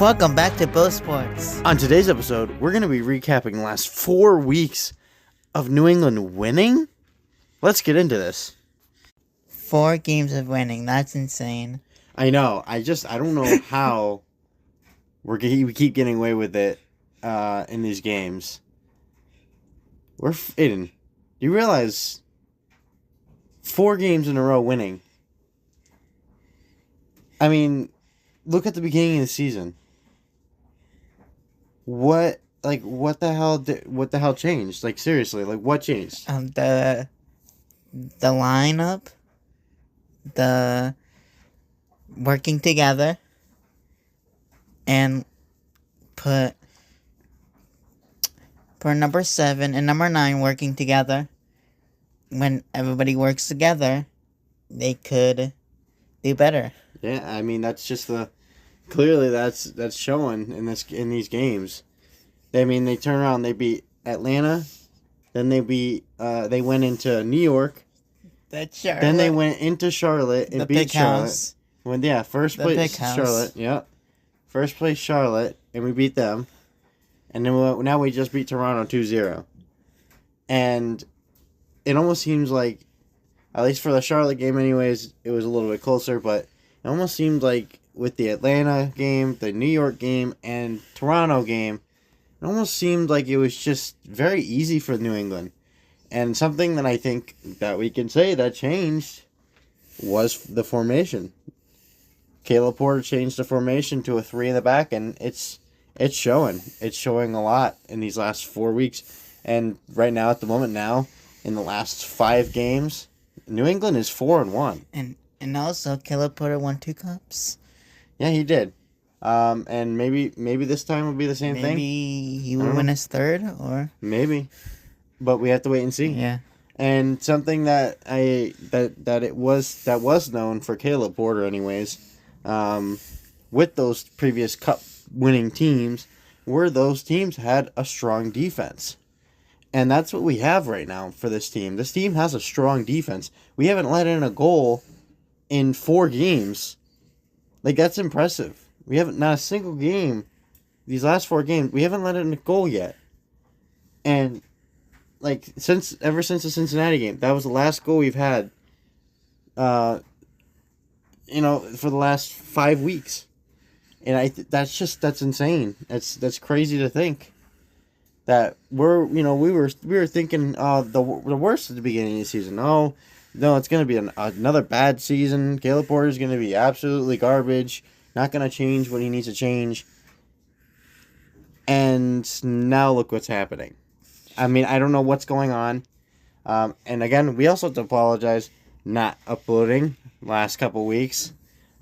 Welcome back to Bo Sports. On today's episode, we're going to be recapping the last 4 weeks of New England winning. Let's get into this. 4 games of winning. That's insane. I know. I don't know how we keep getting away with it in these games. Aiden, you realize 4 games in a row winning. I mean, look at the beginning of the season. What the hell changed? Like, seriously, what changed? The lineup, the working together, and put number 7 and number 9 working together. When everybody works together, they could do better. Yeah, I mean that's clearly that's showing in these games. I mean, they turn around, they beat Atlanta, then they went into New York, then they went into Charlotte and beat Charlotte. First place Charlotte, yeah, first place Charlotte, and we beat them, and then now we just beat Toronto 2-0, and it almost seems like, at least for the Charlotte game, anyways, it was a little bit closer, but it almost seemed like with the Atlanta game, the New York game, and Toronto game, it almost seemed like it was just very easy for New England. And something that I think that we can say that changed was the formation. Caleb Porter changed the formation to a 3 in the back, and it's showing. It's showing a lot in these last 4 weeks. And right now, at the moment now, in the last 5 games, New England is 4-1. And also, Caleb Porter won 2 cups. Yeah, he did. And maybe this time will be the same thing. Maybe he will win his 3rd, or maybe, but we have to wait and see. Yeah. And something that was known for Caleb Porter, anyways, with those previous cup winning teams, were those teams had a strong defense. And that's what we have right now for this team. This team has a strong defense. We haven't let in a goal in 4 games. Like, that's impressive. We haven't, not a single game, these last 4 games, we haven't let in a goal yet. And, ever since the Cincinnati game, that was the last goal we've had, for the last 5 weeks. And that's insane. That's crazy to think. That we were thinking the worst at the beginning of the season. Oh, no, it's going to be another bad season. Caleb Porter is going to be absolutely garbage. Not going to change what he needs to change. And now look what's happening. I mean, I don't know what's going on. And again, we also have to apologize not uploading last couple weeks.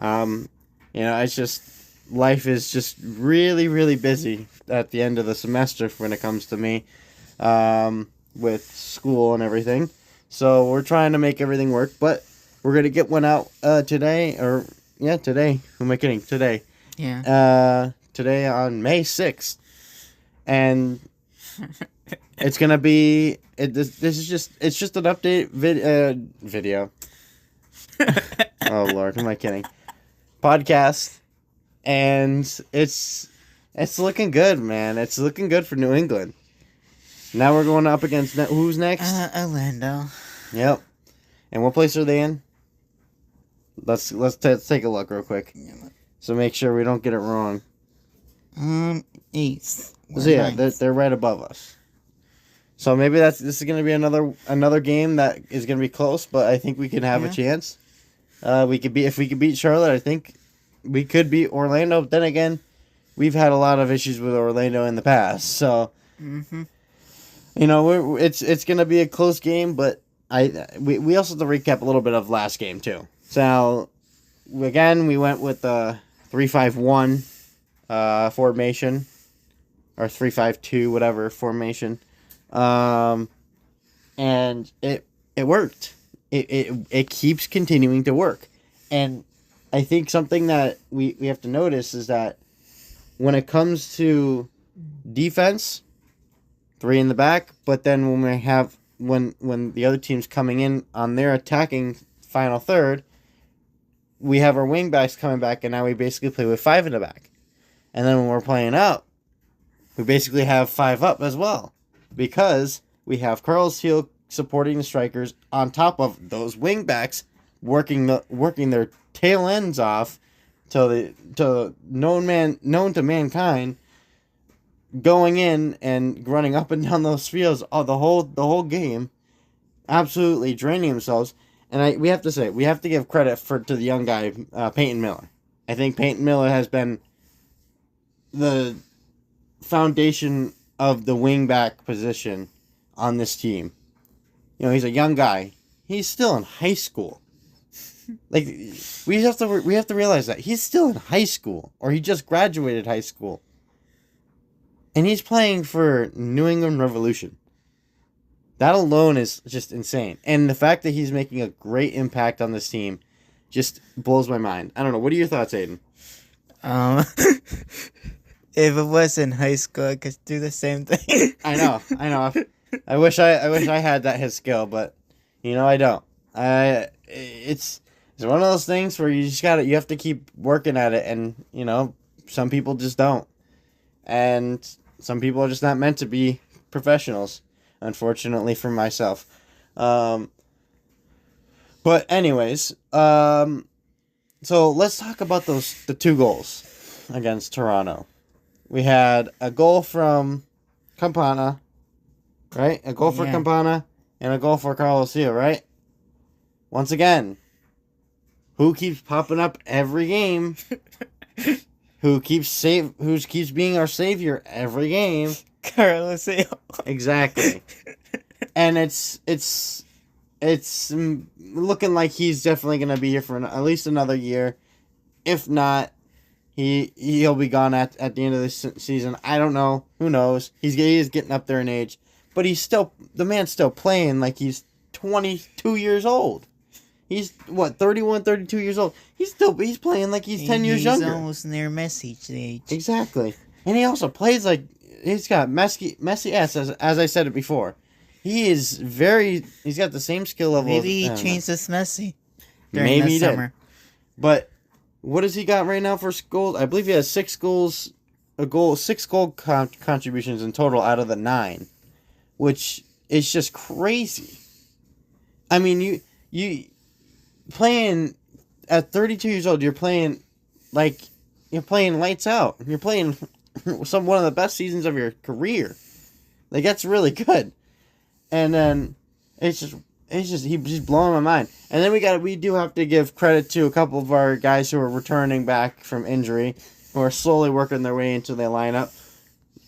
It's just, life is just really, really busy at the end of the semester when it comes to me, with school and everything. So we're trying to make everything work, but we're going to get one out today. Who am I kidding? Today. Yeah. Today on May 6th. And it's going to be, it's just an update video. Oh, Lord, who am I kidding? Podcast. And it's looking good, man. It's looking good for New England. Now we're going up against who's next? Orlando. Yep. And what place are they in? Let's take a look real quick. So make sure we don't get it wrong. 8th. So yeah, they're right above us. So maybe this is going to be another game that is going to be close, but I think we can have a chance. If we could beat Charlotte, I think we could beat Orlando. But then again, we've had a lot of issues with Orlando in the past, so it's going to be a close game. But we also have to recap a little bit of last game too. So again, we went with the 3-5-1 formation, or 3-5-2 whatever formation, and it worked. It keeps continuing to work, and I think something that we have to notice is that when it comes to defense, 3 in the back, but then when we have when the other team's coming in on their attacking final third, we have our wing backs coming back, and now we basically play with 5 in the back. And then when we're playing up, we basically have 5 up as well. Because we have Carlos Hill supporting the strikers on top of those wingbacks working their tail ends off to known to mankind, going in and running up and down those fields the whole game, absolutely draining themselves. And we have to give credit to the young guy, Peyton Miller. I think Peyton Miller has been the foundation of the wingback position on this team. You know, he's a young guy. He's still in high school. Like, we have to realize that he's still in high school, or he just graduated high school, and he's playing for New England Revolution. That alone is just insane, and the fact that he's making a great impact on this team just blows my mind. I don't know. What are your thoughts, Aiden? If it was in high school, I could do the same thing. I know. I wish I had his skill, but I don't. It's one of those things where you have to keep working at it, and some people just don't, and some people are just not meant to be professionals, unfortunately for myself. But anyways, so let's talk about the 2 goals against Toronto. We had a goal from Campana, right? A goal for Campana and a goal for Carlos Hill, right? Once again, who keeps popping up every game? Who keeps being our savior every game? Carlos Hill. Exactly. And it's looking like he's definitely going to be here for at least another year. If not, he'll be gone at the end of this season. I don't know. Who knows? He is getting up there in age, but the man's still playing like he's 22 years old. He's 31, 32 years old. He's playing like he's 10 years younger. He's almost near Messi's age. Exactly. And he also plays like he's got Messi as I said it before. He's got the same skill level. Maybe he changed this Messi during Maybe the summer. But what has he got right now for goals? I believe he has 6 goals, 6 goal contributions in total out of the 9, which is just crazy. I mean, you playing at 32 years old, you're playing lights out. You're playing one of the best seasons of your career. Like, that's really good. And then he's blowing my mind. And then we do have to give credit to a couple of our guys who are returning back from injury, who are slowly working their way into the lineup.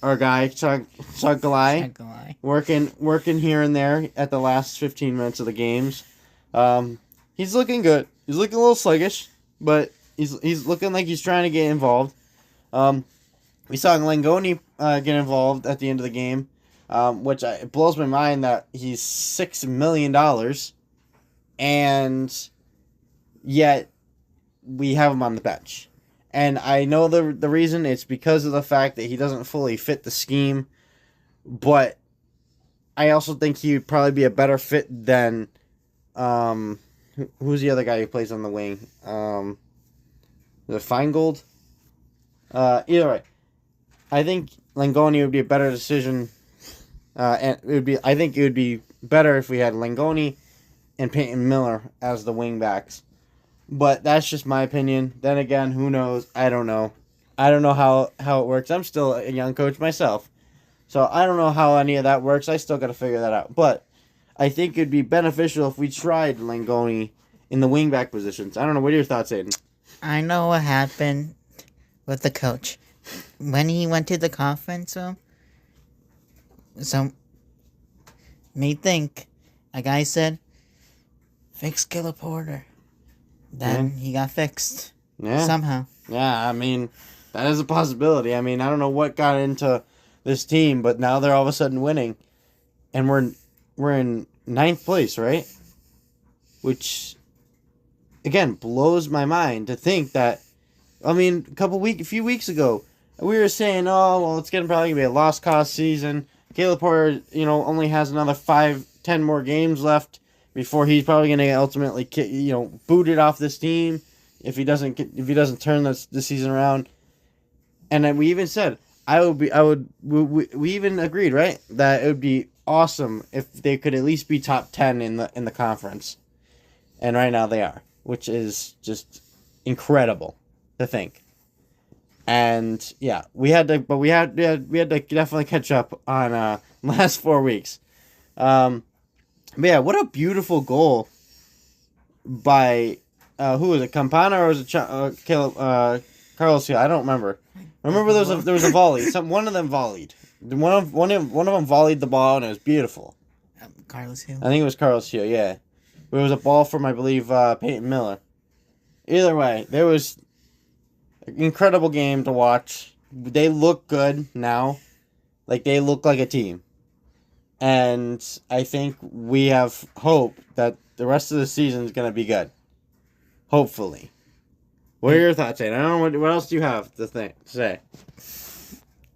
Our guy Chagalai working here and there at the last 15 minutes of the games. He's looking good. He's looking a little sluggish, but he's looking like he's trying to get involved. We saw Langoni get involved at the end of the game, which it blows my mind that he's $6 million, and yet we have him on the bench. And I know the reason, it's because of the fact that he doesn't fully fit the scheme, but I also think he would probably be a better fit than who's the other guy who plays on the wing? The Feingold? Either way, I think Langoni would be a better decision. And I think it would be better if we had Langoni and Peyton Miller as the wing backs. But that's just my opinion. Then again, who knows? I don't know. I don't know how it works. I'm still a young coach myself. So I don't know how any of that works. I still got to figure that out. But I think it'd be beneficial if we tried Langoni in the wingback positions. I don't know. What are your thoughts, Aiden? I know what happened with the coach. When he went to the conference room, so me think a guy said, fix Caleb Porter. Then he got fixed. Yeah. Somehow. Yeah, I mean, that is a possibility. I mean, I don't know what got into this team, but now they're all of a sudden winning. And we're in 9th place, right? Which, again, blows my mind to think that, I mean, a few weeks ago, we were saying, oh, well, it's probably going to be a lost cause season. Caleb Porter, only has another 5-10 more games left before he's probably going to ultimately, booted off this team if he doesn't turn this season around. And then we even said we even agreed, right, that it would be awesome if they could at least be top 10 in the conference. And right now they are, which is just incredible to think. And yeah, we had to definitely catch up on last 4 weeks. But yeah, what a beautiful goal by who was it, Campana, or was it Carlos Hill? I don't remember. I remember there was a volley. One of them volleyed. One of them volleyed the ball, and it was beautiful. Carlos Hill. I think it was Carlos Hill. Yeah, it was a ball from, I believe, Peyton Miller. Either way, there was an incredible game to watch. They look good now, like they look like a team, and I think we have hope that the rest of the season is going to be good. Hopefully. What are your thoughts, Aiden? I don't know what else do you have to say.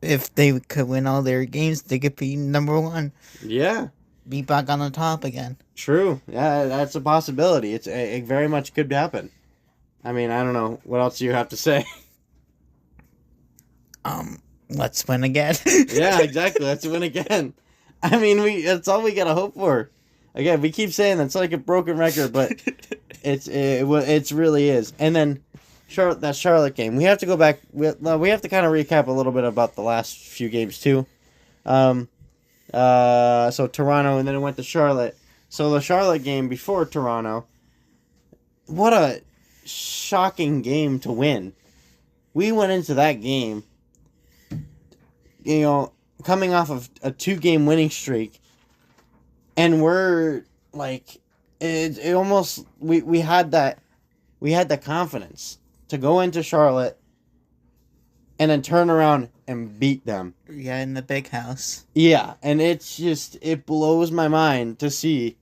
If they could win all their games, they could be number one. Yeah. Be back on the top again. True. Yeah, that's a possibility. It very much could happen. I mean, I don't know. What else do you have to say? Let's win again. Yeah, exactly. Let's win again. I mean, that's all we gotta hope for. Again, we keep saying that's like a broken record, but it really is. And then that Charlotte game, we have to go back. We have to kind of recap a little bit about the last few games too. So Toronto, and then it went to Charlotte. So the Charlotte game before Toronto, what a shocking game to win. We went into that game, coming off of a 2-game winning streak, and we're like, it almost, we had the confidence to go into Charlotte and then turn around and beat them. Yeah, in the big house. Yeah, and it blows my mind to see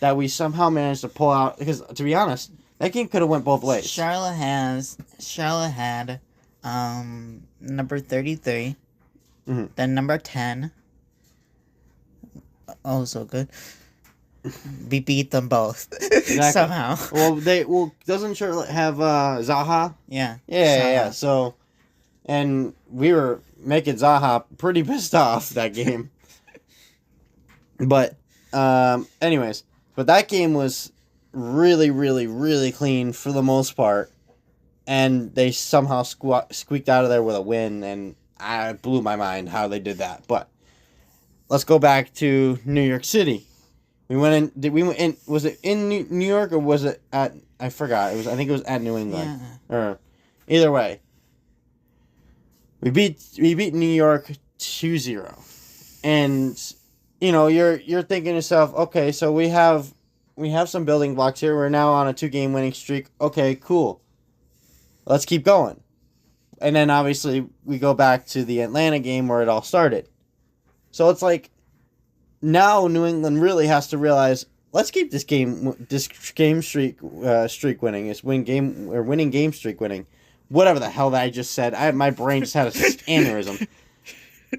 that we somehow managed to pull out, because to be honest, that game could have went both ways. Charlotte had number 33, then number 10. Oh, so good. We beat them both. Exactly. Somehow. Doesn't Charlotte have Zaha? Yeah. Yeah. So, and we were making Zaha pretty pissed off that game. But, anyways, that game was really, really, really clean for the most part, and they somehow squeaked out of there with a win, and I blew my mind how they did that. But let's go back to New York City. We went in. Was it in New York, or was it at? I forgot. I think it was at New England. Yeah. Or either way, we beat New York 2-0, and you're thinking to yourself, okay, so we have some building blocks here. We're now on a 2-game winning streak. Okay, cool. Let's keep going. And then obviously we go back to the Atlanta game where it all started. So it's like, now New England really has to realize, let's keep this game streak winning. It's winning game streak winning. Whatever the hell that I just said. My brain just had a aneurysm.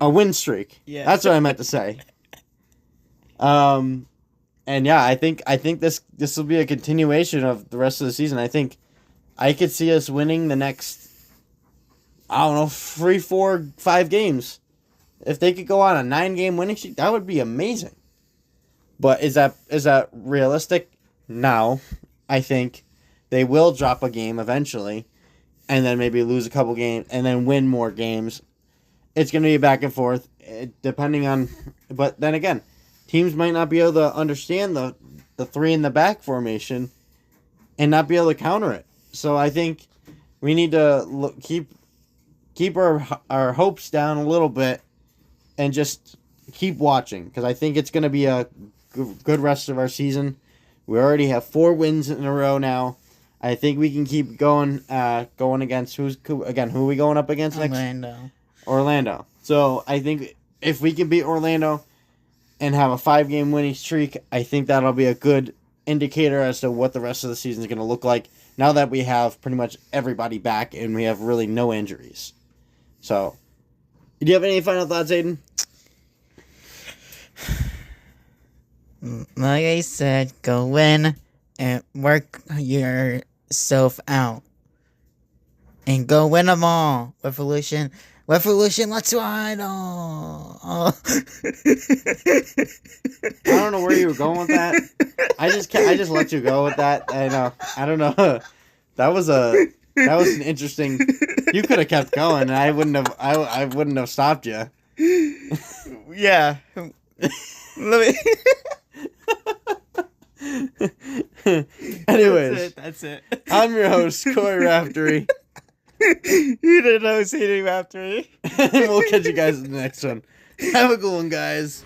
A win streak. Yeah. That's what I meant to say. And yeah, I think this will be a continuation of the rest of the season. I think I could see us winning the next, I don't know, 3, 4, 5 games. If they could go on a 9-game winning streak, that would be amazing. But is that realistic? No. I think they will drop a game eventually, and then maybe lose a couple games, and then win more games. It's going to be back and forth, depending on. But then again, teams might not be able to understand the 3 in the back formation, and not be able to counter it. So I think we need to keep our hopes down a little bit, and just keep watching, because I think it's going to be a good rest of our season. We already have 4 wins in a row now. I think we can keep going against who are we going up against next? Orlando. So I think if we can beat Orlando and have a 5-game winning streak, I think that'll be a good indicator as to what the rest of the season is going to look like, now that we have pretty much everybody back and we have really no injuries. So, do you have any final thoughts, Aiden? Like I said, go win and work yourself out. And go win them all. Revolution, Revolution, let's ride! Oh. I don't know where you were going with that. I just let you go with that. I know. I don't know. That was an interesting. You could have kept going, and I wouldn't have stopped you. Yeah. Let me. Anyways, That's it. I'm your host, Corey Raftery. You didn't know CD Raftery. And we'll catch you guys in the next one. Have a good one, guys.